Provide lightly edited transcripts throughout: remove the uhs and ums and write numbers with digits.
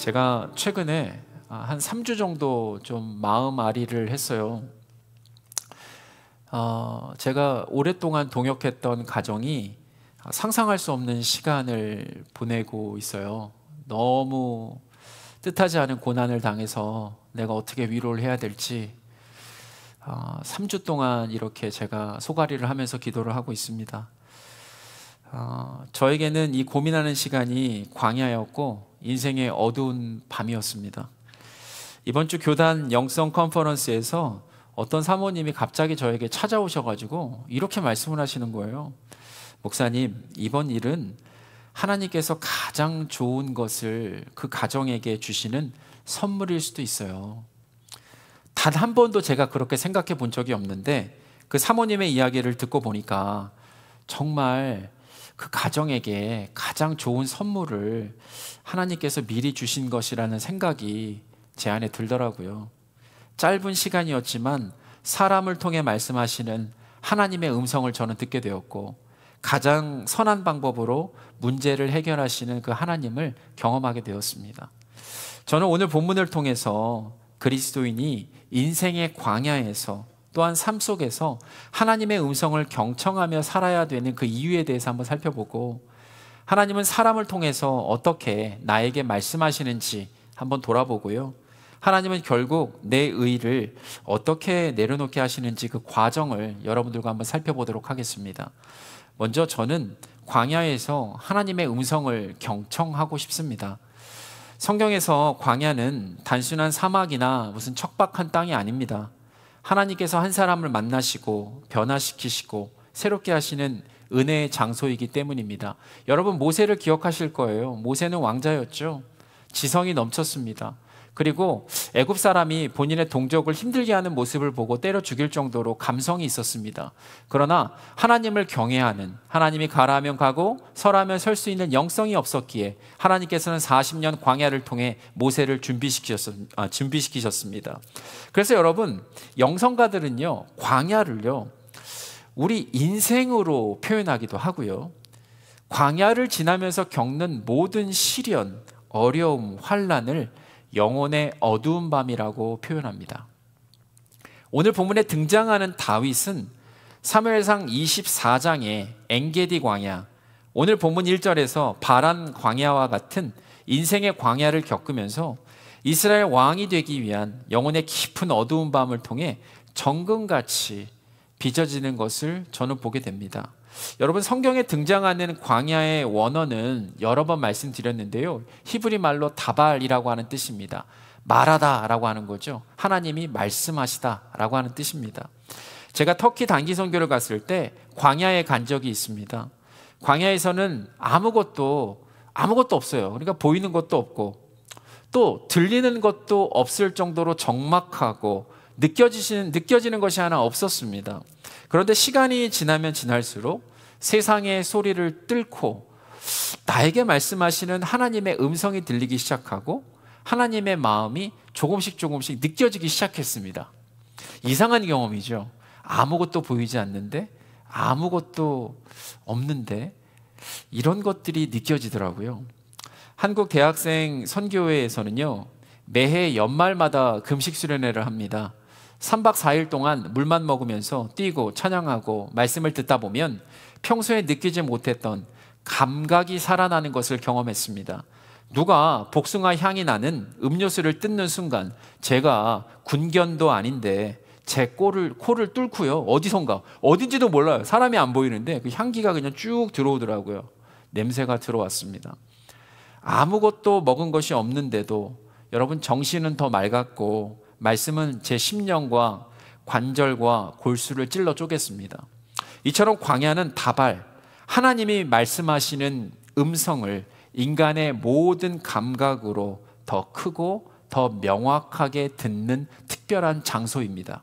제가 최근에 한 3주 정도 좀 마음 아리를 했어요. 제가 오랫동안 동역했던 가정이 상상할 수 없는 시간을 보내고 있어요. 너무 뜻하지 않은 고난을 당해서 내가 어떻게 위로를 해야 될지 3주 동안 이렇게 제가 소가리를 하면서 기도를 하고 있습니다. 저에게는 이 고민하는 시간이 광야였고 인생의 어두운 밤이었습니다. 이번 주 교단 영성 컨퍼런스에서 어떤 사모님이 갑자기 저에게 찾아오셔가지고 이렇게 말씀을 하시는 거예요. 목사님, 이번 일은 하나님께서 가장 좋은 것을 그 가정에게 주시는 선물일 수도 있어요. 단 한 번도 제가 그렇게 생각해 본 적이 없는데 그 사모님의 이야기를 듣고 보니까 정말 그 가정에게 가장 좋은 선물을 하나님께서 미리 주신 것이라는 생각이 제 안에 들더라고요. 짧은 시간이었지만 사람을 통해 말씀하시는 하나님의 음성을 저는 듣게 되었고 가장 선한 방법으로 문제를 해결하시는 그 하나님을 경험하게 되었습니다. 저는 오늘 본문을 통해서 그리스도인이 인생의 광야에서 또한 삶 속에서 하나님의 음성을 경청하며 살아야 되는 그 이유에 대해서 한번 살펴보고 하나님은 사람을 통해서 어떻게 나에게 말씀하시는지 한번 돌아보고요. 하나님은 결국 내 의를 어떻게 내려놓게 하시는지 그 과정을 여러분들과 한번 살펴보도록 하겠습니다. 먼저 저는 광야에서 하나님의 음성을 경청하고 싶습니다. 성경에서 광야는 단순한 사막이나 무슨 척박한 땅이 아닙니다. 하나님께서 한 사람을 만나시고 변화시키시고 새롭게 하시는 은혜의 장소이기 때문입니다. 여러분 모세를 기억하실 거예요. 모세는 왕자였죠. 지성이 넘쳤습니다. 그리고 애굽 사람이 본인의 동족을 힘들게 하는 모습을 보고 때려 죽일 정도로 감성이 있었습니다. 그러나 하나님을 경외하는, 하나님이 가라하면 가고 설하면 설 수 있는 영성이 없었기에 하나님께서는 40년 광야를 통해 모세를 준비시키셨습니다. 그래서 여러분 영성가들은요 광야를요 우리 인생으로 표현하기도 하고요, 광야를 지나면서 겪는 모든 시련, 어려움, 환난을 영혼의 어두운 밤이라고 표현합니다. 오늘 본문에 등장하는 다윗은 사무엘상 24장의 엔게디 광야, 오늘 본문 1절에서 바란 광야와 같은 인생의 광야를 겪으면서 이스라엘 왕이 되기 위한 영혼의 깊은 어두운 밤을 통해 정금같이 빚어지는 것을 저는 보게 됩니다. 여러분 성경에 등장하는 광야의 원어는 여러 번 말씀드렸는데요, 히브리 말로 다발이라고 하는 뜻입니다. 말하다라고 하는 거죠. 하나님이 말씀하시다라고 하는 뜻입니다. 제가 터키 단기 선교를 갔을 때 광야에 간 적이 있습니다. 광야에서는 아무것도 없어요. 그러니까 보이는 것도 없고 또 들리는 것도 없을 정도로 적막하고 느껴지는 것이 하나 없었습니다. 그런데 시간이 지나면 지날수록 세상의 소리를 뚫고 나에게 말씀하시는 하나님의 음성이 들리기 시작하고 하나님의 마음이 조금씩 느껴지기 시작했습니다. 이상한 경험이죠. 아무것도 보이지 않는데, 아무것도 없는데 이런 것들이 느껴지더라고요. 한국 대학생 선교회에서는요 매해 연말마다 금식 수련회를 합니다. 3박 4일 동안 물만 먹으면서 뛰고 찬양하고 말씀을 듣다 보면 평소에 느끼지 못했던 감각이 살아나는 것을 경험했습니다. 누가 복숭아 향이 나는 음료수를 뜯는 순간 제가 군견도 아닌데 제 코를 뚫고요, 어딘지도 몰라요. 사람이 안 보이는데 그 향기가 그냥 쭉 들어오더라고요. 냄새가 들어왔습니다. 아무것도 먹은 것이 없는데도 여러분 정신은 더 맑았고 말씀은 제 심령과 관절과 골수를 찔러 쪼갰습니다. 이처럼 광야는 다발, 하나님이 말씀하시는 음성을 인간의 모든 감각으로 더 크고 더 명확하게 듣는 특별한 장소입니다.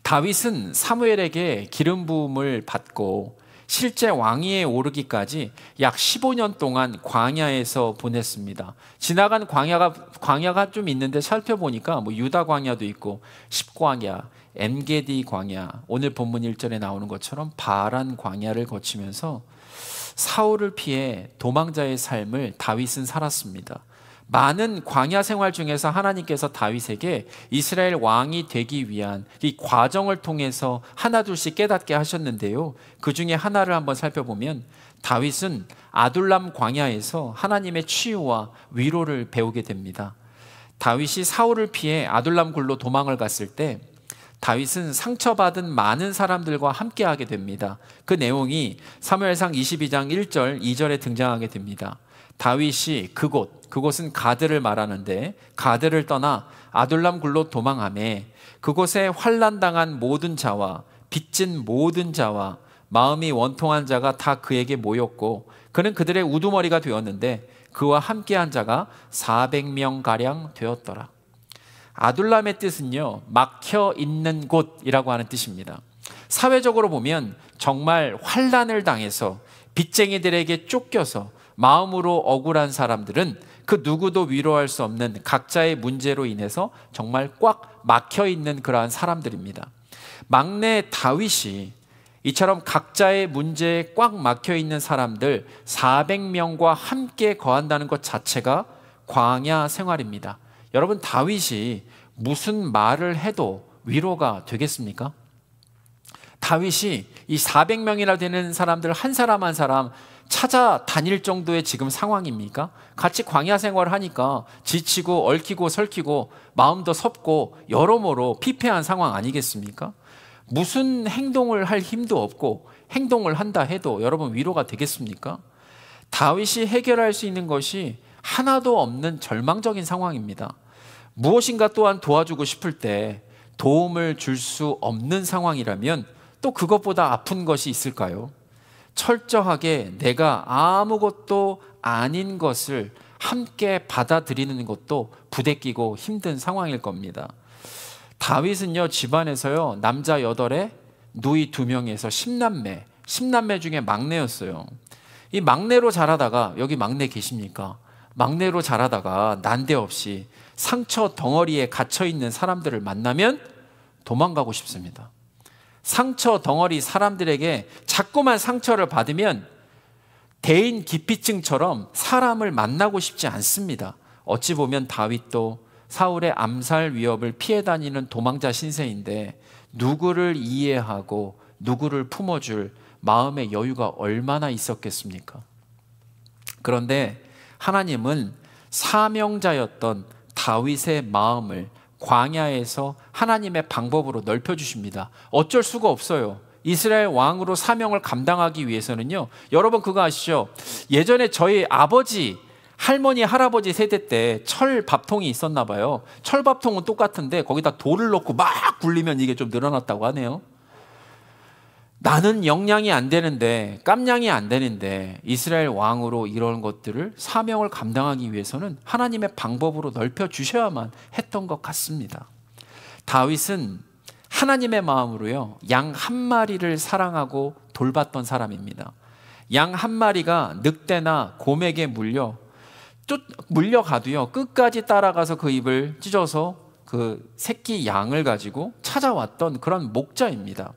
다윗은 사무엘에게 기름 부음을 받고 실제 왕위에 오르기까지 약 15년 동안 광야에서 보냈습니다. 지나간 광야가 좀 있는데 살펴보니까 유다 광야도 있고 십광야, 엔게디 광야, 오늘 본문 1절에 나오는 것처럼 바란 광야를 거치면서 사울을 피해 도망자의 삶을 다윗은 살았습니다. 많은 광야 생활 중에서 하나님께서 다윗에게 이스라엘 왕이 되기 위한 이 과정을 통해서 하나둘씩 깨닫게 하셨는데요, 그 중에 하나를 한번 살펴보면 다윗은 아둘람 광야에서 하나님의 치유와 위로를 배우게 됩니다. 다윗이 사울을 피해 아둘람 굴로 도망을 갔을 때 다윗은 상처받은 많은 사람들과 함께하게 됩니다. 그 내용이 사무엘상 22장 1절 2절에 등장하게 됩니다. 다윗이 그곳은 가드를 말하는데, 가드를 떠나 아둘람 굴로 도망하매 그곳에 환난당한 모든 자와 빚진 모든 자와 마음이 원통한 자가 다 그에게 모였고 그는 그들의 우두머리가 되었는데 그와 함께한 자가 400명가량 되었더라. 아둘람의 뜻은요, 막혀 있는 곳이라고 하는 뜻입니다. 사회적으로 보면 정말 환난을 당해서 빚쟁이들에게 쫓겨서 마음으로 억울한 사람들은 그 누구도 위로할 수 없는 각자의 문제로 인해서 정말 꽉 막혀 있는 그러한 사람들입니다. 막내 다윗이 이처럼 각자의 문제에 꽉 막혀 있는 사람들 400명과 함께 거한다는 것 자체가 광야 생활입니다. 여러분, 다윗이 무슨 말을 해도 위로가 되겠습니까? 다윗이 이 400명이나 되는 사람들 한 사람 한 사람 찾아다닐 정도의 지금 상황입니까? 같이 광야 생활을 하니까 지치고 얽히고 설키고 마음도 섭고 여러모로 피폐한 상황 아니겠습니까? 무슨 행동을 할 힘도 없고 행동을 한다 해도 여러분 위로가 되겠습니까? 다윗이 해결할 수 있는 것이 하나도 없는 절망적인 상황입니다. 무엇인가 또한 도와주고 싶을 때 도움을 줄 수 없는 상황이라면 또 그것보다 아픈 것이 있을까요? 철저하게 내가 아무것도 아닌 것을 함께 받아들이는 것도 부대끼고 힘든 상황일 겁니다. 다윗은요, 집안에서요, 남자 8에 누이 2명에서 10남매 중에 막내였어요. 이 막내로 자라다가, 여기 막내 계십니까? 막내로 자라다가 난데없이 상처 덩어리에 갇혀있는 사람들을 만나면 도망가고 싶습니다. 상처 덩어리 사람들에게 자꾸만 상처를 받으면 대인 기피증처럼 사람을 만나고 싶지 않습니다. 어찌 보면 다윗도 사울의 암살 위협을 피해 다니는 도망자 신세인데 누구를 이해하고 누구를 품어줄 마음의 여유가 얼마나 있었겠습니까? 그런데 하나님은 사명자였던 다윗의 마음을 광야에서 하나님의 방법으로 넓혀주십니다. 어쩔 수가 없어요. 이스라엘 왕으로 사명을 감당하기 위해서는요, 여러분 그거 아시죠? 예전에 저희 아버지, 할머니, 할아버지 세대 때 철 밥통이 있었나 봐요. 철 밥통은 똑같은데 거기다 돌을 넣고 막 굴리면 이게 좀 늘어났다고 하네요. 나는 영양이 안 되는데, 깜냥이 안 되는데 이스라엘 왕으로 이런 것들을 사명을 감당하기 위해서는 하나님의 방법으로 넓혀주셔야만 했던 것 같습니다. 다윗은 하나님의 마음으로요, 양 한 마리를 사랑하고 돌봤던 사람입니다. 양 한 마리가 늑대나 곰에게 물려가도요, 끝까지 따라가서 그 입을 찢어서 그 새끼 양을 가지고 찾아왔던 그런 목자입니다.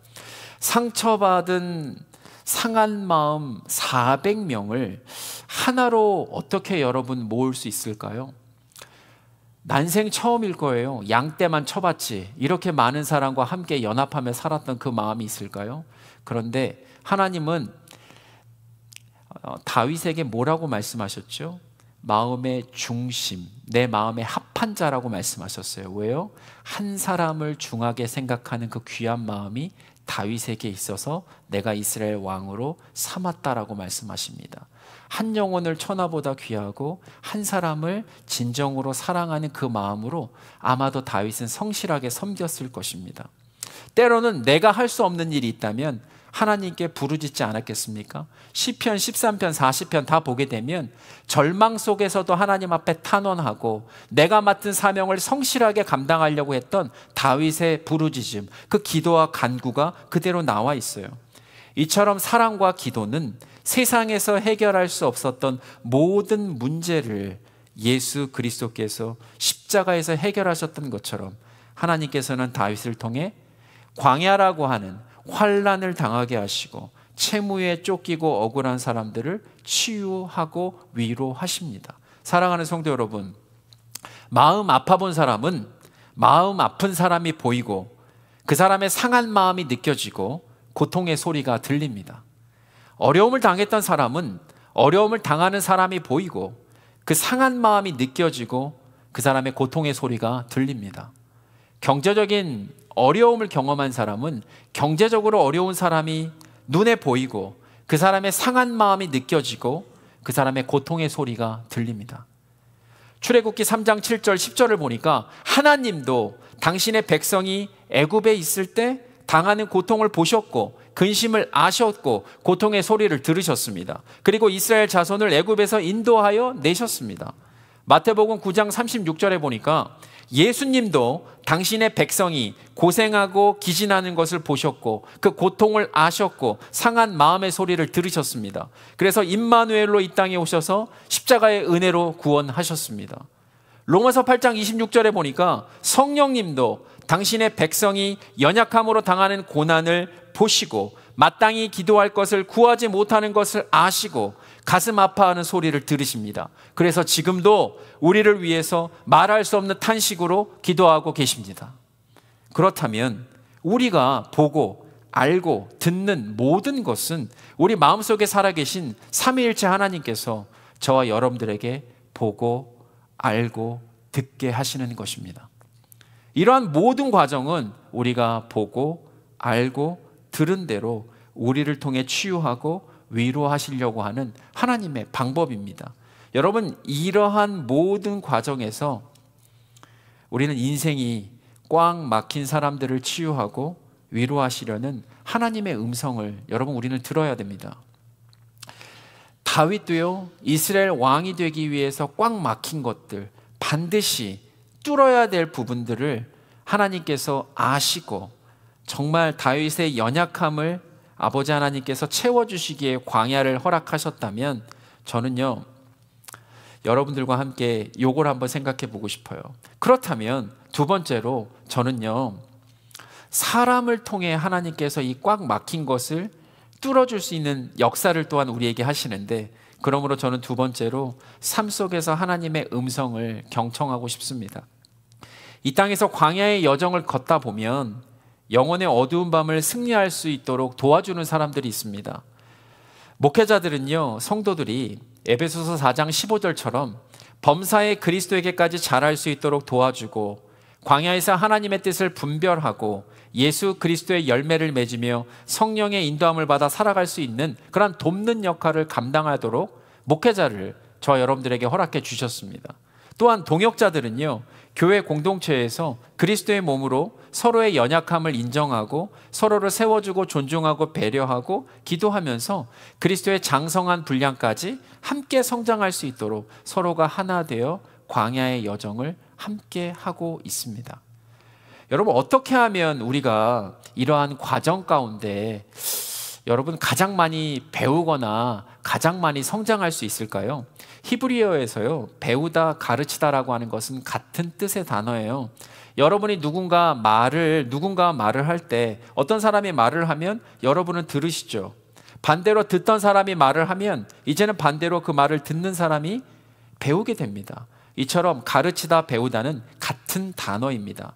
상처받은 상한 마음 400명을 하나로 어떻게 여러분 모을 수 있을까요? 난생 처음일 거예요. 양떼만 쳐봤지 이렇게 많은 사람과 함께 연합하며 살았던 그 마음이 있을까요? 그런데 하나님은 다윗에게 뭐라고 말씀하셨죠? 마음의 중심, 내 마음의 합한 자라고 말씀하셨어요. 왜요? 한 사람을 중하게 생각하는 그 귀한 마음이 다윗에게 있어서 내가 이스라엘 왕으로 삼았다라고 말씀하십니다. 한 영혼을 천하보다 귀하고 한 사람을 진정으로 사랑하는 그 마음으로 아마도 다윗은 성실하게 섬겼을 것입니다. 때로는 내가 할 수 없는 일이 있다면 하나님께 부르짖지 않았겠습니까? 시편, 13편, 40편 다 보게 되면 절망 속에서도 하나님 앞에 탄원하고 내가 맡은 사명을 성실하게 감당하려고 했던 다윗의 부르짖음, 그 기도와 간구가 그대로 나와 있어요. 이처럼 사랑과 기도는 세상에서 해결할 수 없었던 모든 문제를 예수 그리스도께서 십자가에서 해결하셨던 것처럼 하나님께서는 다윗을 통해 광야라고 하는 환난을 당하게 하시고 채무에 쫓기고 억울한 사람들을 치유하고 위로하십니다. 사랑하는 성도 여러분, 마음 아파본 사람은 마음 아픈 사람이 보이고 그 사람의 상한 마음이 느껴지고 고통의 소리가 들립니다. 어려움을 당했던 사람은 어려움을 당하는 사람이 보이고 그 상한 마음이 느껴지고 그 사람의 고통의 소리가 들립니다. 경제적인 어려움을 경험한 사람은 경제적으로 어려운 사람이 눈에 보이고 그 사람의 상한 마음이 느껴지고 그 사람의 고통의 소리가 들립니다. 출애굽기 3장 7절 10절을 보니까 하나님도 당신의 백성이 애굽에 있을 때 당하는 고통을 보셨고 근심을 아셨고 고통의 소리를 들으셨습니다. 그리고 이스라엘 자손을 애굽에서 인도하여 내셨습니다. 마태복음 9장 36절에 보니까 예수님도 당신의 백성이 고생하고 기진하는 것을 보셨고 그 고통을 아셨고 상한 마음의 소리를 들으셨습니다. 그래서 임마누엘로 이 땅에 오셔서 십자가의 은혜로 구원하셨습니다. 로마서 8장 26절에 보니까 성령님도 당신의 백성이 연약함으로 당하는 고난을 보시고 마땅히 기도할 것을 구하지 못하는 것을 아시고 가슴 아파하는 소리를 들으십니다. 그래서 지금도 우리를 위해서 말할 수 없는 탄식으로 기도하고 계십니다. 그렇다면 우리가 보고 알고 듣는 모든 것은 우리 마음속에 살아계신 삼위일체 하나님께서 저와 여러분들에게 보고 알고 듣게 하시는 것입니다. 이러한 모든 과정은 우리가 보고 알고 들은 대로 우리를 통해 치유하고 위로하시려고 하는 하나님의 방법입니다. 여러분, 이러한 모든 과정에서 우리는 인생이 꽉 막힌 사람들을 치유하고 위로하시려는 하나님의 음성을 여러분 우리는 들어야 됩니다. 다윗도요, 이스라엘 왕이 되기 위해서 꽉 막힌 것들, 반드시 뚫어야 될 부분들을 하나님께서 아시고 정말 다윗의 연약함을 아버지 하나님께서 채워주시기에 광야를 허락하셨다면 저는요, 여러분들과 함께 요걸 한번 생각해 보고 싶어요. 그렇다면 두 번째로 저는요, 사람을 통해 하나님께서 이 꽉 막힌 것을 뚫어줄 수 있는 역사를 또한 우리에게 하시는데, 그러므로 저는 두 번째로 삶 속에서 하나님의 음성을 경청하고 싶습니다. 이 땅에서 광야의 여정을 걷다 보면 영혼의 어두운 밤을 승리할 수 있도록 도와주는 사람들이 있습니다. 목회자들은요, 성도들이 에베소서 4장 15절처럼 범사에 그리스도에게까지 자랄 수 있도록 도와주고 광야에서 하나님의 뜻을 분별하고 예수 그리스도의 열매를 맺으며 성령의 인도함을 받아 살아갈 수 있는 그런 돕는 역할을 감당하도록 목회자를 저와 여러분들에게 허락해 주셨습니다. 또한 동역자들은요, 교회 공동체에서 그리스도의 몸으로 서로의 연약함을 인정하고 서로를 세워주고 존중하고 배려하고 기도하면서 그리스도의 장성한 분량까지 함께 성장할 수 있도록 서로가 하나 되어 광야의 여정을 함께 하고 있습니다. 여러분, 어떻게 하면 우리가 이러한 과정 가운데 여러분 가장 많이 배우거나 가장 많이 성장할 수 있을까요? 히브리어에서요, 배우다, 가르치다라고 하는 것은 같은 뜻의 단어예요. 여러분이 누군가 말을 할 때 어떤 사람이 말을 하면 여러분은 들으시죠. 반대로 듣던 사람이 말을 하면 이제는 반대로 그 말을 듣는 사람이 배우게 됩니다. 이처럼 가르치다, 배우다는 같은 단어입니다.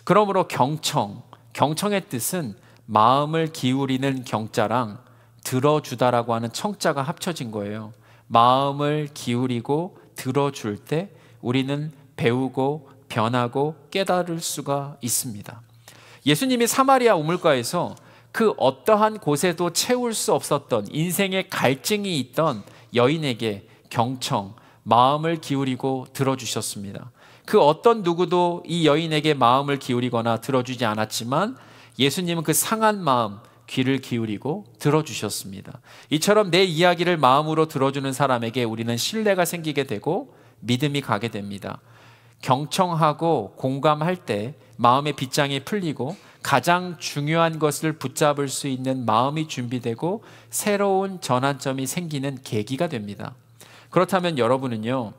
그러므로 경청의 뜻은 마음을 기울이는 경자랑 들어주다라고 하는 청자가 합쳐진 거예요. 마음을 기울이고 들어줄 때 우리는 배우고 변하고 깨달을 수가 있습니다. 예수님이 사마리아 우물가에서 그 어떠한 곳에도 채울 수 없었던 인생의 갈증이 있던 여인에게 마음을 기울이고 들어주셨습니다. 그 어떤 누구도 이 여인에게 마음을 기울이거나 들어주지 않았지만 예수님은 그 상한 마음, 귀를 기울이고 들어주셨습니다. 이처럼 내 이야기를 마음으로 들어주는 사람에게 우리는 신뢰가 생기게 되고 믿음이 가게 됩니다. 경청하고 공감할 때 마음의 빗장이 풀리고 가장 중요한 것을 붙잡을 수 있는 마음이 준비되고 새로운 전환점이 생기는 계기가 됩니다. 그렇다면 여러분은요,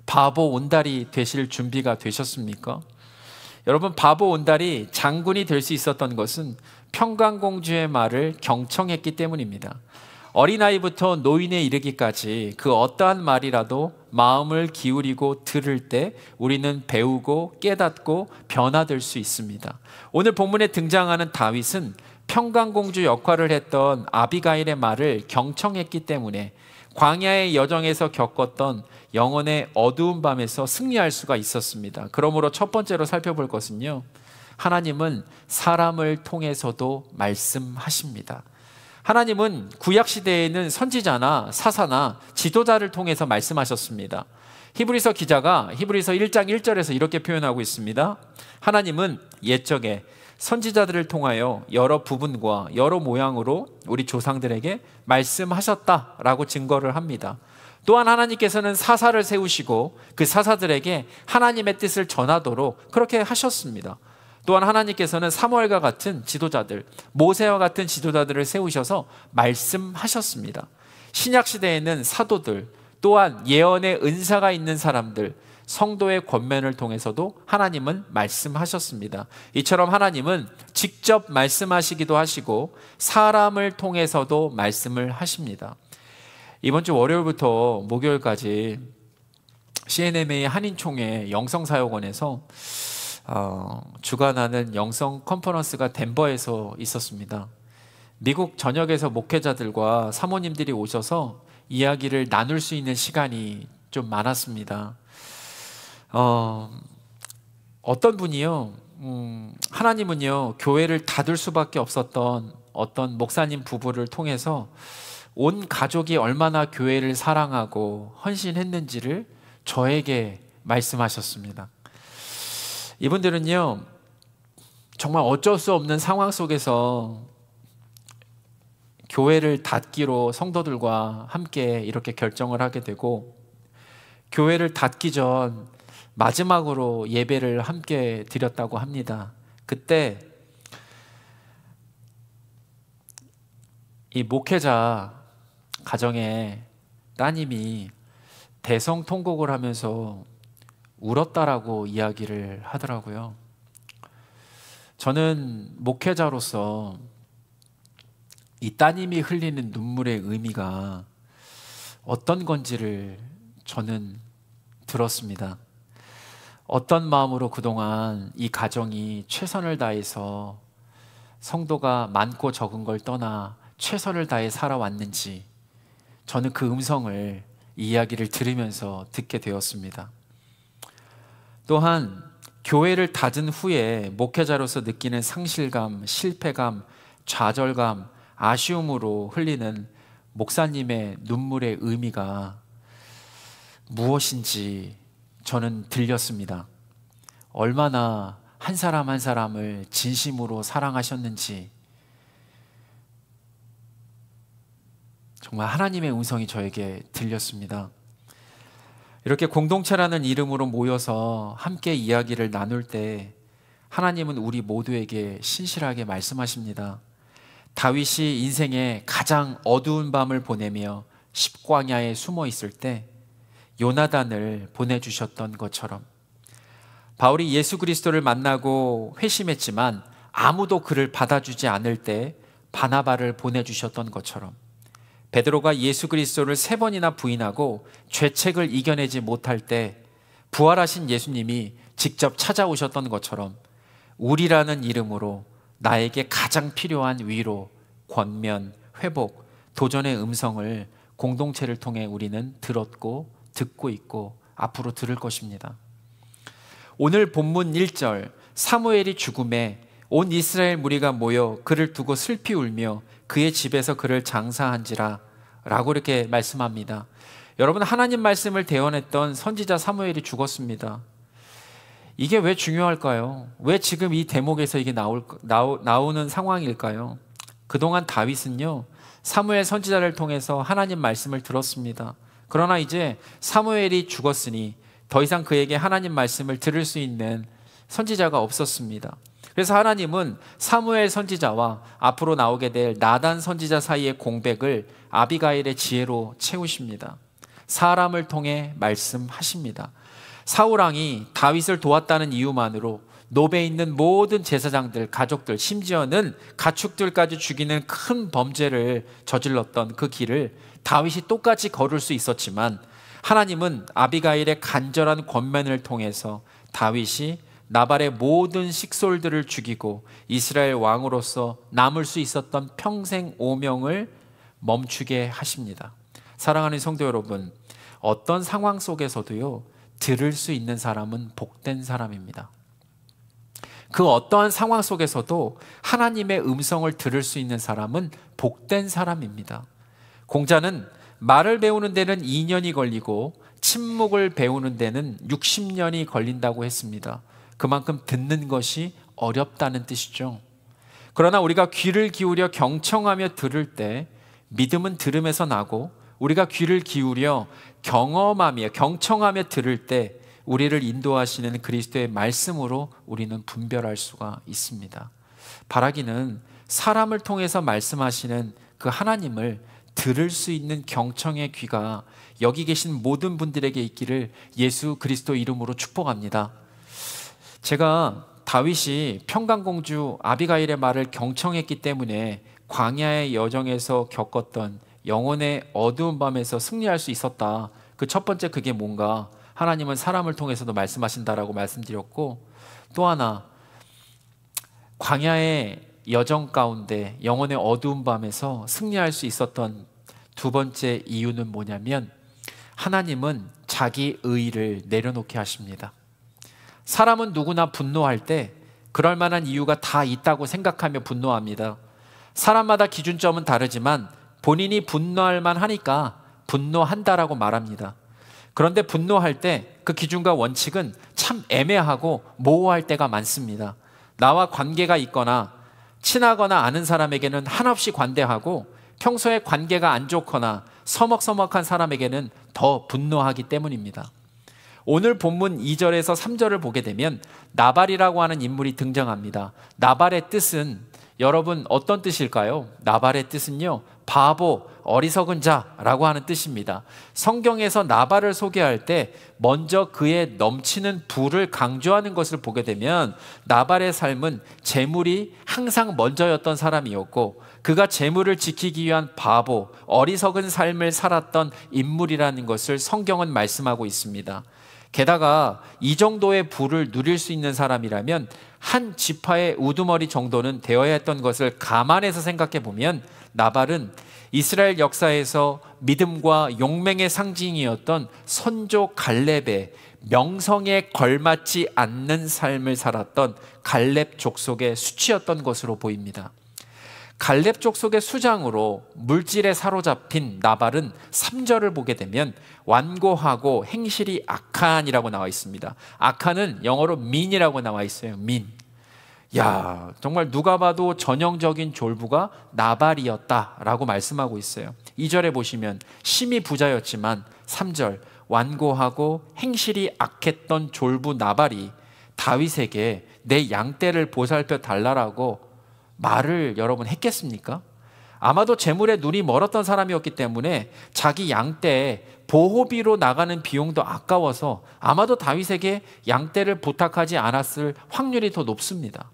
바보 온달이 되실 준비가 되셨습니까? 여러분, 바보 온달이 장군이 될 수 있었던 것은 평강공주의 말을 경청했기 때문입니다. 어린아이부터 노인에 이르기까지 그 어떠한 말이라도 마음을 기울이고 들을 때 우리는 배우고 깨닫고 변화될 수 있습니다. 오늘 본문에 등장하는 다윗은 평강공주 역할을 했던 아비가일의 말을 경청했기 때문에 광야의 여정에서 겪었던 영혼의 어두운 밤에서 승리할 수가 있었습니다. 그러므로 첫 번째로 살펴볼 것은요, 하나님은 사람을 통해서도 말씀하십니다. 하나님은 구약시대에는 선지자나 사사나 지도자를 통해서 말씀하셨습니다. 히브리서 기자가 히브리서 1장 1절에서 이렇게 표현하고 있습니다. 하나님은 옛적에 선지자들을 통하여 여러 부분과 여러 모양으로 우리 조상들에게 말씀하셨다라고 증거를 합니다. 또한 하나님께서는 사사를 세우시고 그 사사들에게 하나님의 뜻을 전하도록 그렇게 하셨습니다. 또한 하나님께서는 사무엘과 같은 지도자들, 모세와 같은 지도자들을 세우셔서 말씀하셨습니다. 신약시대에는 사도들, 또한 예언의 은사가 있는 사람들, 성도의 권면을 통해서도 하나님은 말씀하셨습니다. 이처럼 하나님은 직접 말씀하시기도 하시고 사람을 통해서도 말씀을 하십니다. 이번 주 월요일부터 목요일까지 CNMA 한인총회 영성사역원에서 주관하는 영성 컨퍼런스가 덴버에서 있었습니다. 미국 전역에서 목회자들과 사모님들이 오셔서 이야기를 나눌 수 있는 시간이 좀 많았습니다. 어떤 분이요, 하나님은요 교회를 닫을 수밖에 없었던 어떤 목사님 부부를 통해서 온 가족이 얼마나 교회를 사랑하고 헌신했는지를 저에게 말씀하셨습니다. 이분들은요 정말 어쩔 수 없는 상황 속에서 교회를 닫기로 성도들과 함께 이렇게 결정을 하게 되고, 교회를 닫기 전 마지막으로 예배를 함께 드렸다고 합니다. 그때 이 목회자 가정에 따님이 대성통곡을 하면서 울었다라고 이야기를 하더라고요. 저는 목회자로서 이 따님이 흘리는 눈물의 의미가 어떤 건지를 저는 들었습니다. 어떤 마음으로 그동안 이 가정이 최선을 다해서 성도가 많고 적은 걸 떠나 최선을 다해 살아왔는지 저는 그 음성을, 이 이야기를 들으면서 듣게 되었습니다. 또한 교회를 닫은 후에 목회자로서 느끼는 상실감, 실패감, 좌절감, 아쉬움으로 흘리는 목사님의 눈물의 의미가 무엇인지 저는 들렸습니다. 얼마나 한 사람 한 사람을 진심으로 사랑하셨는지, 정말 하나님의 음성이 저에게 들렸습니다. 이렇게 공동체라는 이름으로 모여서 함께 이야기를 나눌 때 하나님은 우리 모두에게 신실하게 말씀하십니다. 다윗이 인생의 가장 어두운 밤을 보내며 십광야에 숨어 있을 때 요나단을 보내주셨던 것처럼, 바울이 예수 그리스도를 만나고 회심했지만 아무도 그를 받아주지 않을 때 바나바를 보내주셨던 것처럼, 베드로가 예수 그리스도를 3번이나 부인하고 죄책을 이겨내지 못할 때 부활하신 예수님이 직접 찾아오셨던 것처럼, 우리라는 이름으로 나에게 가장 필요한 위로, 권면, 회복, 도전의 음성을 공동체를 통해 우리는 들었고 듣고 있고 앞으로 들을 것입니다. 오늘 본문 1절, 사무엘이 죽음에 온 이스라엘 무리가 모여 그를 두고 슬피 울며 그의 집에서 그를 장사한지라 라고 이렇게 말씀합니다. 여러분, 하나님 말씀을 대언했던 선지자 사무엘이 죽었습니다. 이게 왜 중요할까요? 왜 지금 이 대목에서 이게 나오는 상황일까요? 그동안 다윗은요 사무엘 선지자를 통해서 하나님 말씀을 들었습니다. 그러나 이제 사무엘이 죽었으니 더 이상 그에게 하나님 말씀을 들을 수 있는 선지자가 없었습니다. 그래서 하나님은 사무엘 선지자와 앞으로 나오게 될 나단 선지자 사이의 공백을 아비가일의 지혜로 채우십니다. 사람을 통해 말씀하십니다. 사울왕이 다윗을 도왔다는 이유만으로 노베에 있는 모든 제사장들, 가족들, 심지어는 가축들까지 죽이는 큰 범죄를 저질렀던 그 길을 다윗이 똑같이 걸을 수 있었지만, 하나님은 아비가일의 간절한 권면을 통해서 다윗이 나발의 모든 식솔들을 죽이고 이스라엘 왕으로서 남을 수 있었던 평생 오명을 멈추게 하십니다. 사랑하는 성도 여러분, 어떤 상황 속에서도요, 들을 수 있는 사람은 복된 사람입니다. 그 어떠한 상황 속에서도 하나님의 음성을 들을 수 있는 사람은 복된 사람입니다. 공자는 말을 배우는 데는 2년이 걸리고 침묵을 배우는 데는 60년이 걸린다고 했습니다. 그만큼 듣는 것이 어렵다는 뜻이죠. 그러나 우리가 귀를 기울여 경청하며 들을 때 믿음은 들음에서 나고, 우리가 귀를 기울여 경험하며 경청하며 들을 때 우리를 인도하시는 그리스도의 말씀으로 우리는 분별할 수가 있습니다. 바라기는 사람을 통해서 말씀하시는 그 하나님을 들을 수 있는 경청의 귀가 여기 계신 모든 분들에게 있기를 예수 그리스도 이름으로 축복합니다. 제가 다윗이 평강공주 아비가일의 말을 경청했기 때문에 광야의 여정에서 겪었던 영혼의 어두운 밤에서 승리할 수 있었다. 그 첫 번째, 그게 뭔가, 하나님은 사람을 통해서도 말씀하신다라고 말씀드렸고, 또 하나, 광야의 여정 가운데 영혼의 어두운 밤에서 승리할 수 있었던 두 번째 이유는 뭐냐면, 하나님은 자기 의의를 내려놓게 하십니다. 사람은 누구나 분노할 때 그럴 만한 이유가 다 있다고 생각하며 분노합니다. 사람마다 기준점은 다르지만 본인이 분노할 만하니까 분노한다라고 말합니다. 그런데 분노할 때 그 기준과 원칙은 참 애매하고 모호할 때가 많습니다. 나와 관계가 있거나 친하거나 아는 사람에게는 한없이 관대하고, 평소에 관계가 안 좋거나 서먹서먹한 사람에게는 더 분노하기 때문입니다. 오늘 본문 2절에서 3절을 보게 되면 나발이라고 하는 인물이 등장합니다. 나발의 뜻은 여러분 어떤 뜻일까요? 나발의 뜻은요, 바보, 어리석은 자라고 하는 뜻입니다. 성경에서 나발을 소개할 때 먼저 그의 넘치는 부를 강조하는 것을 보게 되면, 나발의 삶은 재물이 항상 먼저였던 사람이었고, 그가 재물을 지키기 위한 바보, 어리석은 삶을 살았던 인물이라는 것을 성경은 말씀하고 있습니다. 게다가 이 정도의 부를 누릴 수 있는 사람이라면 한 지파의 우두머리 정도는 되어야 했던 것을 감안해서 생각해 보면, 나발은 이스라엘 역사에서 믿음과 용맹의 상징이었던 선조 갈렙의 명성에 걸맞지 않는 삶을 살았던 갈렙 족속의 수치였던 것으로 보입니다. 갈렙 족속의 수장으로 물질에 사로잡힌 나발은 3절을 보게 되면 완고하고 행실이 악한이라고 나와 있습니다. 악한은 영어로 mean이라고 나와 있어요. mean. 야, 정말 누가 봐도 전형적인 졸부가 나발이었다라고 말씀하고 있어요. 2절에 보시면 심히 부자였지만 3절 완고하고 행실이 악했던 졸부 나발이 다윗에게 내 양떼를 보살펴 달라라고 말을 여러분 했겠습니까? 아마도 재물에 눈이 멀었던 사람이었기 때문에 자기 양떼 보호비로 나가는 비용도 아까워서 아마도 다윗에게 양떼를 부탁하지 않았을 확률이 더 높습니다.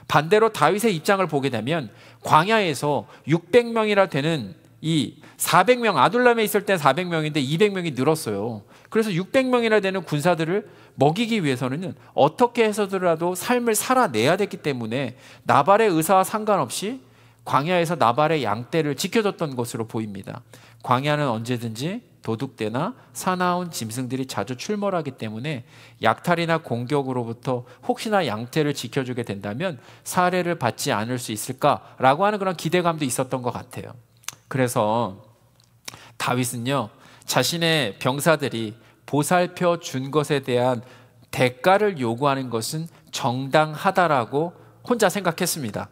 반대로 다윗의 입장을 보게 되면 광야에서 600명이라 되는 이 400명, 아둘람에 있을 때 400명인데 200명이 늘었어요. 그래서 600명이나 되는 군사들을 먹이기 위해서는 어떻게 해서라도 삶을 살아내야 됐기 때문에 나발의 의사와 상관없이 광야에서 나발의 양떼를 지켜줬던 것으로 보입니다. 광야는 언제든지 도둑대나 사나운 짐승들이 자주 출몰하기 때문에 약탈이나 공격으로부터 혹시나 양떼를 지켜주게 된다면 살해를 받지 않을 수 있을까라고 하는 그런 기대감도 있었던 것 같아요. 그래서 다윗은요, 자신의 병사들이 보살펴 준 것에 대한 대가를 요구하는 것은 정당하다라고 혼자 생각했습니다.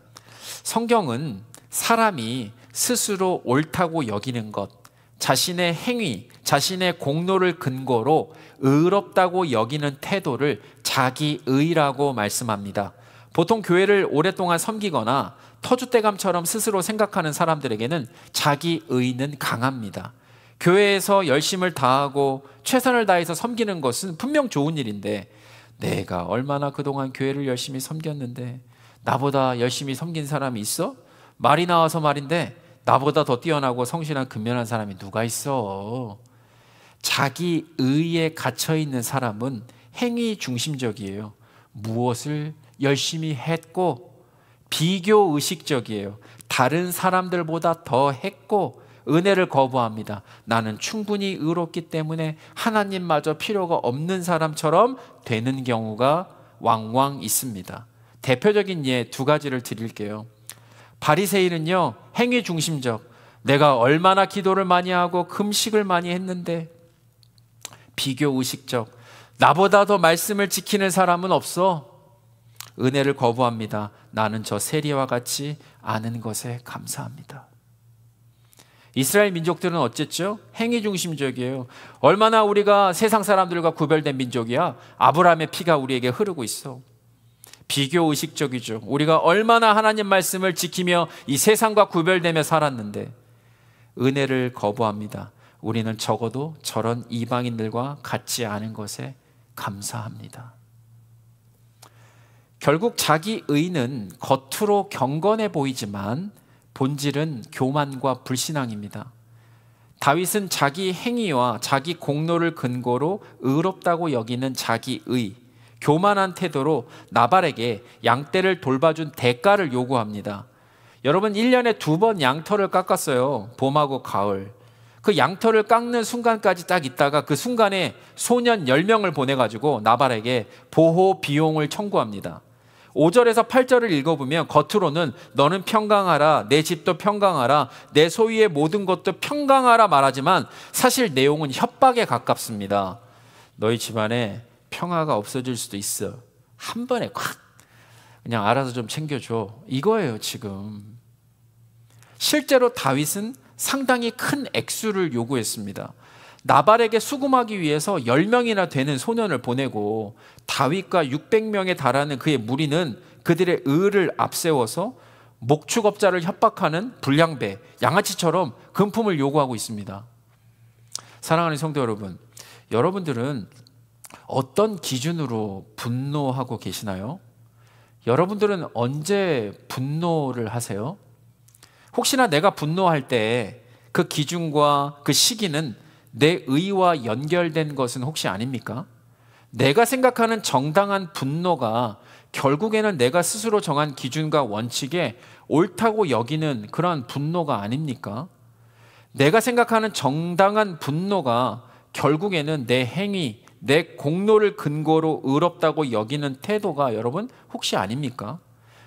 성경은 사람이 스스로 옳다고 여기는 것, 자신의 행위, 자신의 공로를 근거로 의롭다고 여기는 태도를 자기의라고 말씀합니다. 보통 교회를 오랫동안 섬기거나 터줏대감처럼 스스로 생각하는 사람들에게는 자기의는 강합니다. 교회에서 열심을 다하고 최선을 다해서 섬기는 것은 분명 좋은 일인데, 내가 얼마나 그동안 교회를 열심히 섬겼는데 나보다 열심히 섬긴 사람이 있어? 말이 나와서 말인데 나보다 더 뛰어나고 성실한 근면한 사람이 누가 있어? 자기 의에 갇혀 있는 사람은 행위 중심적이에요. 무엇을 열심히 했고 비교 의식적이에요. 다른 사람들보다 더 했고 은혜를 거부합니다. 나는 충분히 의롭기 때문에 하나님마저 필요가 없는 사람처럼 되는 경우가 왕왕 있습니다. 대표적인 예 두 가지를 드릴게요. 바리새인은요, 행위 중심적, 내가 얼마나 기도를 많이 하고 금식을 많이 했는데, 비교 의식적, 나보다 더 말씀을 지키는 사람은 없어. 은혜를 거부합니다. 나는 저 세리와 같이 아는 것에 감사합니다. 이스라엘 민족들은 어쨌죠? 행위 중심적이에요. 얼마나 우리가 세상 사람들과 구별된 민족이야. 아브라함의 피가 우리에게 흐르고 있어. 비교 의식적이죠. 우리가 얼마나 하나님 말씀을 지키며 이 세상과 구별되며 살았는데 은혜를 거부합니다. 우리는 적어도 저런 이방인들과 같지 않은 것에 감사합니다. 결국 자기 의는 겉으로 경건해 보이지만 본질은 교만과 불신앙입니다. 다윗은 자기 행위와 자기 공로를 근거로 의롭다고 여기는 자기 의, 교만한 태도로 나발에게 양떼를 돌봐준 대가를 요구합니다. 여러분 1년에 2번 양털을 깎았어요. 봄하고 가을. 그 양털을 깎는 순간까지 딱 있다가 그 순간에 소년 10명을 보내가지고 나발에게 보호 비용을 청구합니다. 5절에서 8절을 읽어보면 겉으로는 너는 평강하라, 내 집도 평강하라, 내 소유의 모든 것도 평강하라 말하지만 사실 내용은 협박에 가깝습니다. 너희 집안에 평화가 없어질 수도 있어. 한 번에 콱 그냥 알아서 좀 챙겨줘. 이거예요 지금. 실제로 다윗은 상당히 큰 액수를 요구했습니다. 나발에게 수금하기 위해서 10명이나 되는 소년을 보내고 다윗과 600명에 달하는 그의 무리는 그들의 의를 앞세워서 목축업자를 협박하는 불량배, 양아치처럼 금품을 요구하고 있습니다. 사랑하는 성도 여러분, 여러분들은 어떤 기준으로 분노하고 계시나요? 여러분들은 언제 분노를 하세요? 혹시나 내가 분노할 때 그 기준과 그 시기는 내 의와 연결된 것은 혹시 아닙니까? 내가 생각하는 정당한 분노가 결국에는 내가 스스로 정한 기준과 원칙에 옳다고 여기는 그러한 분노가 아닙니까? 내가 생각하는 정당한 분노가 결국에는 내 행위, 내 공로를 근거로 의롭다고 여기는 태도가 여러분 혹시 아닙니까?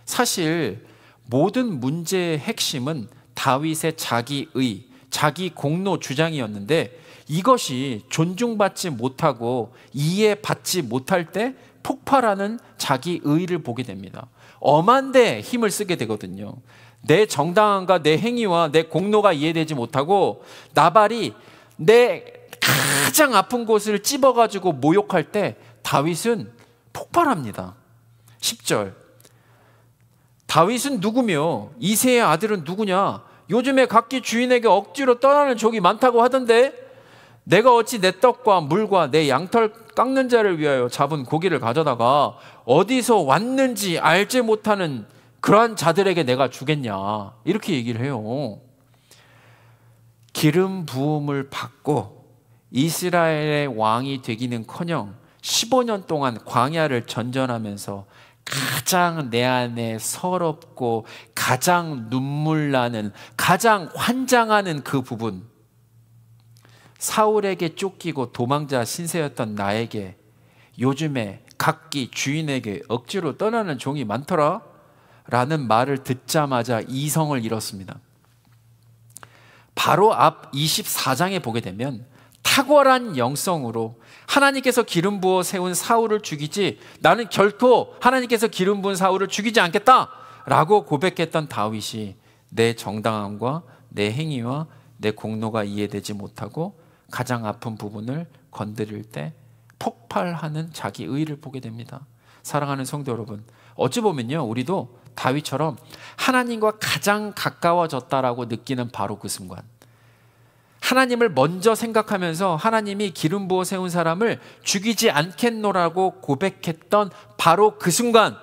사실 모든 문제의 핵심은 다윗의 자기의, 자기 공로 주장이었는데 이것이 존중받지 못하고 이해받지 못할 때 폭발하는 자기 의를 보게 됩니다. 엄한 데 힘을 쓰게 되거든요. 내 정당함과 내 행위와 내 공로가 이해되지 못하고 나발이 내 가장 아픈 곳을 찝어가지고 모욕할 때 다윗은 폭발합니다. 10절 다윗은 누구며 이새의 아들은 누구냐? 요즘에 각기 주인에게 억지로 떠나는 족이 많다고 하던데 내가 어찌 내 떡과 물과 내 양털 깎는 자를 위하여 잡은 고기를 가져다가 어디서 왔는지 알지 못하는 그러한 자들에게 내가 주겠냐, 이렇게 얘기를 해요. 기름 부음을 받고 이스라엘의 왕이 되기는커녕 15년 동안 광야를 전전하면서 가장 내 안에 서럽고 가장 눈물 나는, 가장 환장하는 그 부분, 사울에게 쫓기고 도망자 신세였던 나에게 요즘에 각기 주인에게 억지로 떠나는 종이 많더라 라는 말을 듣자마자 이성을 잃었습니다. 바로 앞 24장에 보게 되면 탁월한 영성으로 하나님께서 기름 부어 세운 사울을 죽이지 나는 결코 하나님께서 기름 부은 사울을 죽이지 않겠다 라고 고백했던 다윗이 내 정당함과 내 행위와 내 공로가 이해되지 못하고 가장 아픈 부분을 건드릴 때 폭발하는 자기 의를 보게 됩니다. 사랑하는 성도 여러분, 어찌 보면요 우리도 다윗처럼 하나님과 가장 가까워졌다라고 느끼는 바로 그 순간, 하나님을 먼저 생각하면서 하나님이 기름 부어 세운 사람을 죽이지 않겠노라고 고백했던 바로 그 순간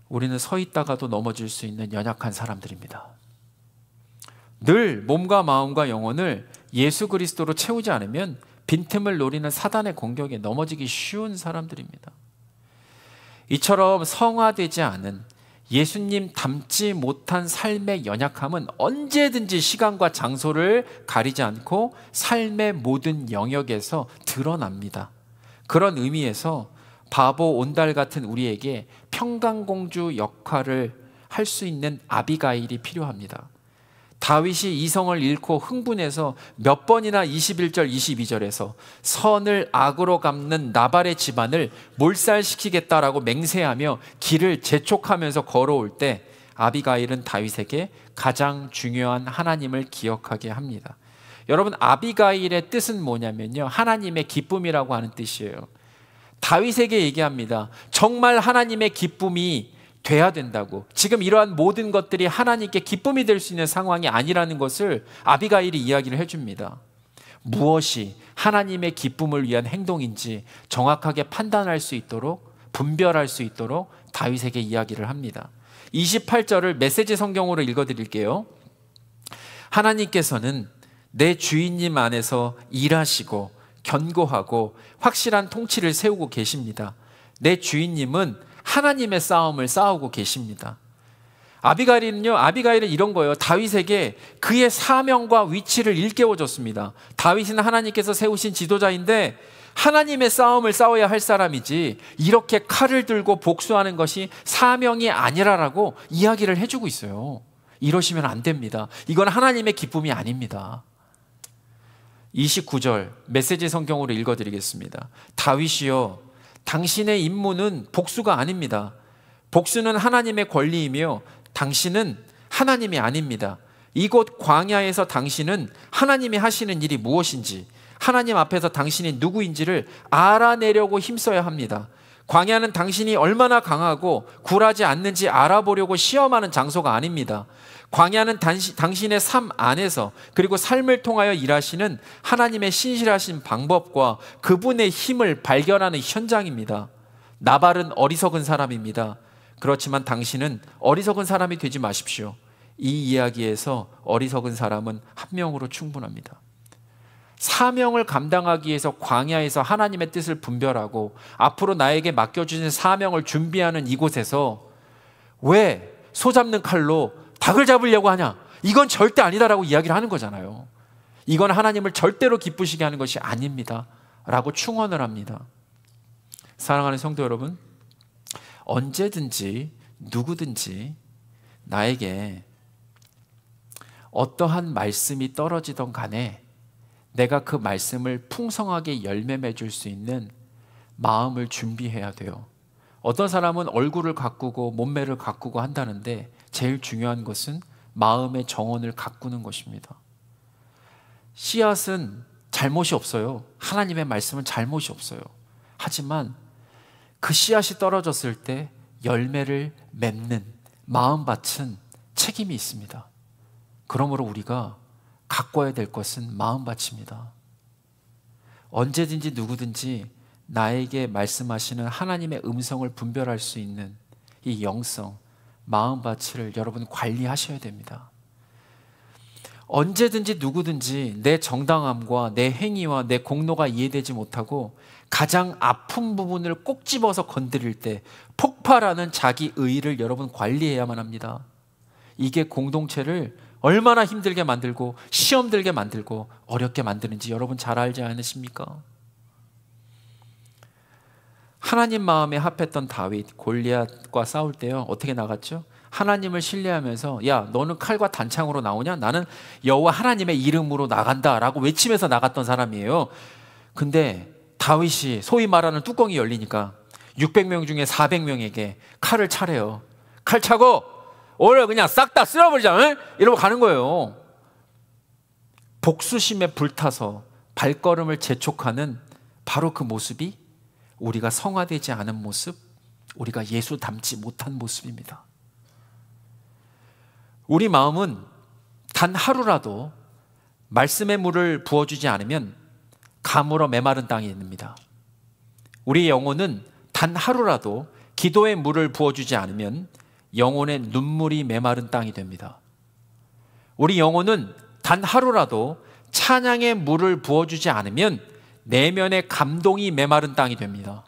우리는 서 있다가도 넘어질 수 있는 연약한 사람들입니다. 늘 몸과 마음과 영혼을 예수 그리스도로 채우지 않으면 빈틈을 노리는 사단의 공격에 넘어지기 쉬운 사람들입니다. 이처럼 성화되지 않은 예수님 닮지 못한 삶의 연약함은 언제든지 시간과 장소를 가리지 않고 삶의 모든 영역에서 드러납니다. 그런 의미에서 바보 온달 같은 우리에게 평강공주 역할을 할 수 있는 아비가일이 필요합니다. 다윗이 이성을 잃고 흥분해서 몇 번이나 21절 22절에서 선을 악으로 갚는 나발의 집안을 몰살시키겠다라고 맹세하며 길을 재촉하면서 걸어올 때 아비가일은 다윗에게 가장 중요한 하나님을 기억하게 합니다. 여러분, 아비가일의 뜻은 뭐냐면요, 하나님의 기쁨이라고 하는 뜻이에요. 다윗에게 얘기합니다. 정말 하나님의 기쁨이 돼야 된다고, 지금 이러한 모든 것들이 하나님께 기쁨이 될 수 있는 상황이 아니라는 것을 아비가일이 이야기를 해줍니다. 무엇이 하나님의 기쁨을 위한 행동인지 정확하게 판단할 수 있도록, 분별할 수 있도록 다윗에게 이야기를 합니다. 28절을 메시지 성경으로 읽어드릴게요. 하나님께서는 내 주인님 안에서 일하시고 견고하고 확실한 통치를 세우고 계십니다. 내 주인님은 하나님의 싸움을 싸우고 계십니다. 아비가일은 이런 거예요. 다윗에게 그의 사명과 위치를 일깨워줬습니다. 다윗은 하나님께서 세우신 지도자인데 하나님의 싸움을 싸워야 할 사람이지 이렇게 칼을 들고 복수하는 것이 사명이 아니라라고 이야기를 해주고 있어요. 이러시면 안 됩니다. 이건 하나님의 기쁨이 아닙니다. 29절 메시지 성경으로 읽어드리겠습니다. 다윗이여, 당신의 임무는 복수가 아닙니다. 복수는 하나님의 권리이며 당신은 하나님이 아닙니다. 이곳 광야에서 당신은 하나님이 하시는 일이 무엇인지, 하나님 앞에서 당신이 누구인지를 알아내려고 힘써야 합니다. 광야는 당신이 얼마나 강하고 굴하지 않는지 알아보려고 시험하는 장소가 아닙니다. 광야는 당신의 삶 안에서, 그리고 삶을 통하여 일하시는 하나님의 신실하신 방법과 그분의 힘을 발견하는 현장입니다. 나발은 어리석은 사람입니다. 그렇지만 당신은 어리석은 사람이 되지 마십시오. 이 이야기에서 어리석은 사람은 한 명으로 충분합니다. 사명을 감당하기 위해서 광야에서 하나님의 뜻을 분별하고 앞으로 나에게 맡겨주신 사명을 준비하는 이곳에서 왜 소잡는 칼로 닭을 잡으려고 하냐? 이건 절대 아니다라고 이야기를 하는 거잖아요. 이건 하나님을 절대로 기쁘시게 하는 것이 아닙니다 라고 충언을 합니다. 사랑하는 성도 여러분, 언제든지 누구든지 나에게 어떠한 말씀이 떨어지던 간에 내가 그 말씀을 풍성하게 열매 맺을 수 있는 마음을 준비해야 돼요. 어떤 사람은 얼굴을 가꾸고 몸매를 가꾸고 한다는데 제일 중요한 것은 마음의 정원을 가꾸는 것입니다. 씨앗은 잘못이 없어요. 하나님의 말씀은 잘못이 없어요. 하지만 그 씨앗이 떨어졌을 때 열매를 맺는 마음밭은 책임이 있습니다. 그러므로 우리가 가꿔야 될 것은 마음밭입니다. 언제든지 누구든지 나에게 말씀하시는 하나님의 음성을 분별할 수 있는 이 영성, 마음밭을 여러분 관리하셔야 됩니다. 언제든지 누구든지 내 정당함과 내 행위와 내 공로가 이해되지 못하고 가장 아픈 부분을 꼭 집어서 건드릴 때 폭발하는 자기 의의를 여러분 관리해야만 합니다. 이게 공동체를 얼마나 힘들게 만들고 시험 들게 만들고 어렵게 만드는지 여러분 잘 알지 않으십니까? 하나님 마음에 합했던 다윗, 골리앗과 싸울 때요, 어떻게 나갔죠? 하나님을 신뢰하면서 야, 너는 칼과 단창으로 나오냐? 나는 여호와 하나님의 이름으로 나간다 라고 외치면서 나갔던 사람이에요. 근데 다윗이 소위 말하는 뚜껑이 열리니까 600명 중에 400명에게 칼을 차래요. 칼 차고 오늘 그냥 싹 다 쓸어버리자, 응? 이러고 가는 거예요. 복수심에 불타서 발걸음을 재촉하는 바로 그 모습이 우리가 성화되지 않은 모습, 우리가 예수 닮지 못한 모습입니다. 우리 마음은 단 하루라도 말씀의 물을 부어주지 않으면 가물어 메마른 땅이 됩니다. 우리의 영혼은 단 하루라도 기도의 물을 부어주지 않으면 영혼의 눈물이 메마른 땅이 됩니다. 우리 영혼은 단 하루라도 찬양의 물을 부어주지 않으면 내면의 감동이 메마른 땅이 됩니다.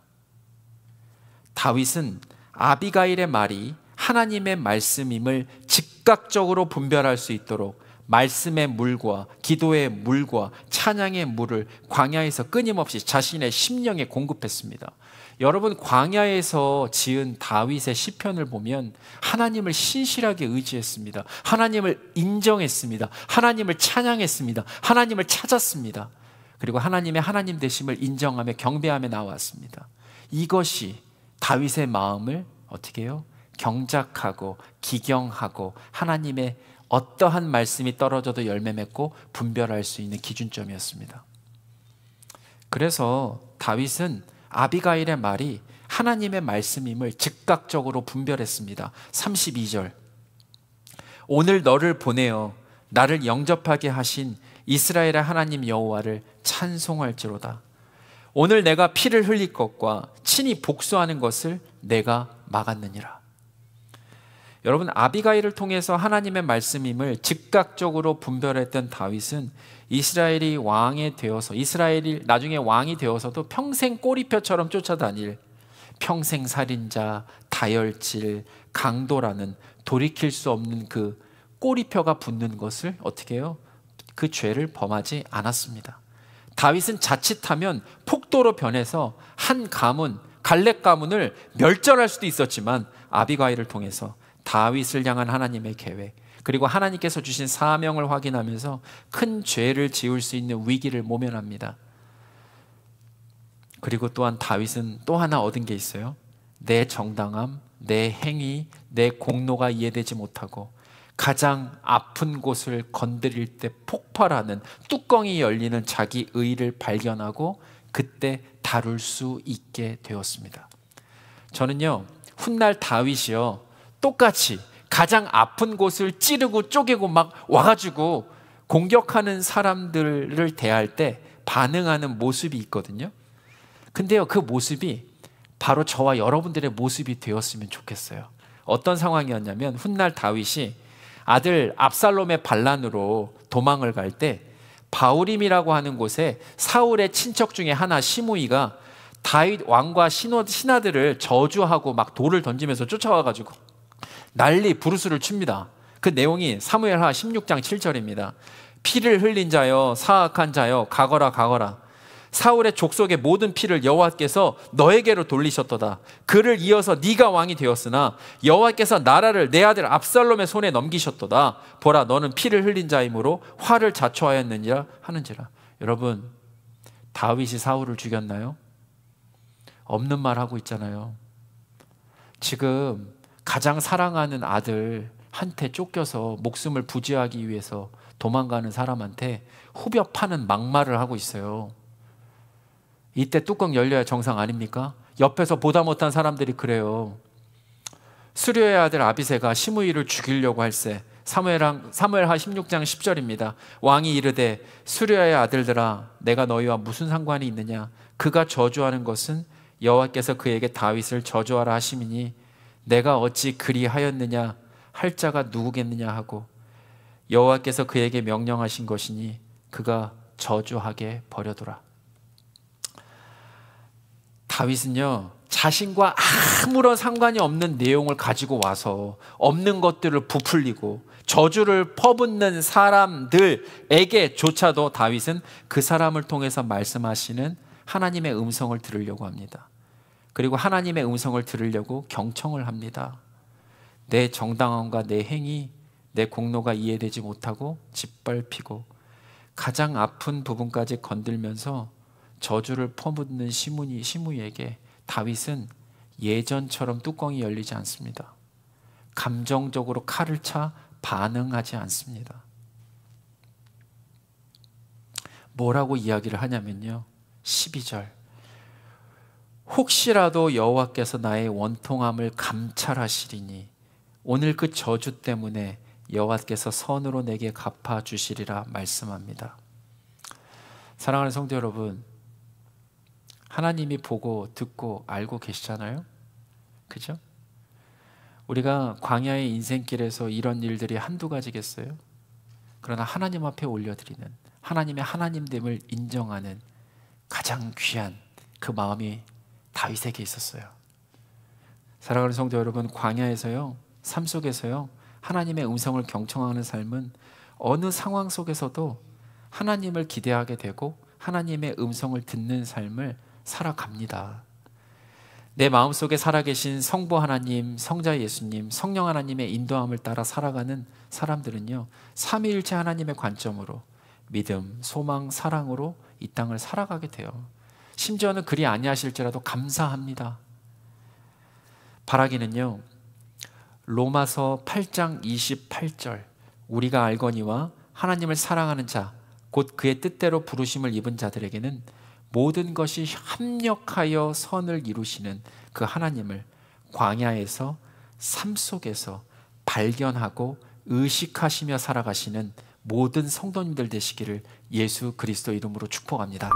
다윗은 아비가일의 말이 하나님의 말씀임을 즉각적으로 분별할 수 있도록 말씀의 물과 기도의 물과 찬양의 물을 광야에서 끊임없이 자신의 심령에 공급했습니다. 여러분, 광야에서 지은 다윗의 시편을 보면 하나님을 신실하게 의지했습니다. 하나님을 인정했습니다. 하나님을 찬양했습니다. 하나님을 찾았습니다. 그리고 하나님의 하나님 되심을 인정하며 경배하며 나왔습니다. 이것이 다윗의 마음을 어떻게 해요? 경작하고 기경하고 하나님의 어떠한 말씀이 떨어져도 열매 맺고 분별할 수 있는 기준점이었습니다. 그래서 다윗은 아비가일의 말이 하나님의 말씀임을 즉각적으로 분별했습니다. 32절, 오늘 너를 보내어 나를 영접하게 하신 이스라엘의 하나님 여호와를 찬송할지로다. 오늘 내가 피를 흘릴 것과 친히 복수하는 것을 내가 막았느니라. 여러분, 아비가일을 통해서 하나님의 말씀임을 즉각적으로 분별했던 다윗은 이스라엘이 나중에 왕이 되어서도 평생 꼬리표처럼 쫓아다닐 평생 살인자, 다혈질, 강도라는 돌이킬 수 없는 그 꼬리표가 붙는 것을 어떻게 해요? 그 죄를 범하지 않았습니다. 다윗은 자칫하면 폭도로 변해서 한 가문, 갈렙 가문을 멸절할 수도 있었지만 아비가일을 통해서 다윗을 향한 하나님의 계획, 그리고 하나님께서 주신 사명을 확인하면서 큰 죄를 지을 수 있는 위기를 모면합니다. 그리고 또한 다윗은 또 하나 얻은 게 있어요. 내 정당함, 내 행위, 내 공로가 이해되지 못하고 가장 아픈 곳을 건드릴 때 폭발하는 뚜껑이 열리는 자기 의를 발견하고 그때 다룰 수 있게 되었습니다. 저는요, 훗날 다윗이요, 똑같이 가장 아픈 곳을 찌르고 쪼개고 막 와가지고 공격하는 사람들을 대할 때 반응하는 모습이 있거든요. 근데요, 그 모습이 바로 저와 여러분들의 모습이 되었으면 좋겠어요. 어떤 상황이었냐면, 훗날 다윗이 아들 압살롬의 반란으로 도망을 갈 때 바우림이라고 하는 곳에 사울의 친척 중에 하나 시므이가 다윗 왕과 신하들을 저주하고 막 돌을 던지면서 쫓아와가지고 난리 부르스를 칩니다. 그 내용이 사무엘하 16장 7절입니다. 피를 흘린 자여, 사악한 자여, 가거라 가거라. 사울의 족속의 모든 피를 여호와께서 너에게로 돌리셨도다. 그를 이어서 네가 왕이 되었으나 여호와께서 나라를 내 아들 압살롬의 손에 넘기셨도다. 보라, 너는 피를 흘린 자이므로 화를 자초하였느니라 하는지라. 여러분, 다윗이 사울을 죽였나요? 없는 말 하고 있잖아요. 지금 가장 사랑하는 아들한테 쫓겨서 목숨을 부지하기 위해서 도망가는 사람한테 후벼 파는 막말을 하고 있어요. 이때 뚜껑 열려야 정상 아닙니까? 옆에서 보다 못한 사람들이 그래요. 수르의 아들 아비새가 시므이를 죽이려고 할세. 사무엘하 16장 10절입니다. 왕이 이르되 수르의 아들들아, 내가 너희와 무슨 상관이 있느냐? 그가 저주하는 것은 여호와께서 그에게 다윗을 저주하라 하심이니 내가 어찌 그리하였느냐 할 자가 누구겠느냐 하고 여호와께서 그에게 명령하신 것이니 그가 저주하게 버려두라. 다윗은요, 자신과 아무런 상관이 없는 내용을 가지고 와서 없는 것들을 부풀리고 저주를 퍼붓는 사람들에게조차도 다윗은 그 사람을 통해서 말씀하시는 하나님의 음성을 들으려고 합니다. 그리고 하나님의 음성을 들으려고 경청을 합니다. 내 정당함과 내 행위, 내 공로가 이해되지 못하고 짓밟히고 가장 아픈 부분까지 건들면서 저주를 퍼붓는 시므이에게 다윗은 예전처럼 뚜껑이 열리지 않습니다. 감정적으로 칼을 차 반응하지 않습니다. 뭐라고 이야기를 하냐면요, 12절, 혹시라도 여호와께서 나의 원통함을 감찰하시리니 오늘 그 저주 때문에 여호와께서 선으로 내게 갚아주시리라 말씀합니다. 사랑하는 성도 여러분, 하나님이 보고 듣고 알고 계시잖아요. 그죠? 우리가 광야의 인생길에서 이런 일들이 한두 가지겠어요? 그러나 하나님 앞에 올려드리는, 하나님의 하나님됨을 인정하는 가장 귀한 그 마음이 다윗에게 있었어요. 사랑하는 성도 여러분, 광야에서요, 삶 속에서요, 하나님의 음성을 경청하는 삶은 어느 상황 속에서도 하나님을 기대하게 되고 하나님의 음성을 듣는 삶을 살아갑니다. 내 마음속에 살아계신 성부 하나님, 성자 예수님, 성령 하나님의 인도함을 따라 살아가는 사람들은요, 삼위일체 하나님의 관점으로 믿음, 소망, 사랑으로 이 땅을 살아가게 돼요. 심지어는 그리 아니하실지라도 감사합니다. 바라기는요, 로마서 8장 28절, 우리가 알거니와 하나님을 사랑하는 자, 곧 그의 뜻대로 부르심을 입은 자들에게는 모든 것이 합력하여 선을 이루시는 그 하나님을 광야에서, 삶 속에서 발견하고 의식하시며 살아가시는 모든 성도님들 되시기를 예수 그리스도 이름으로 축복합니다.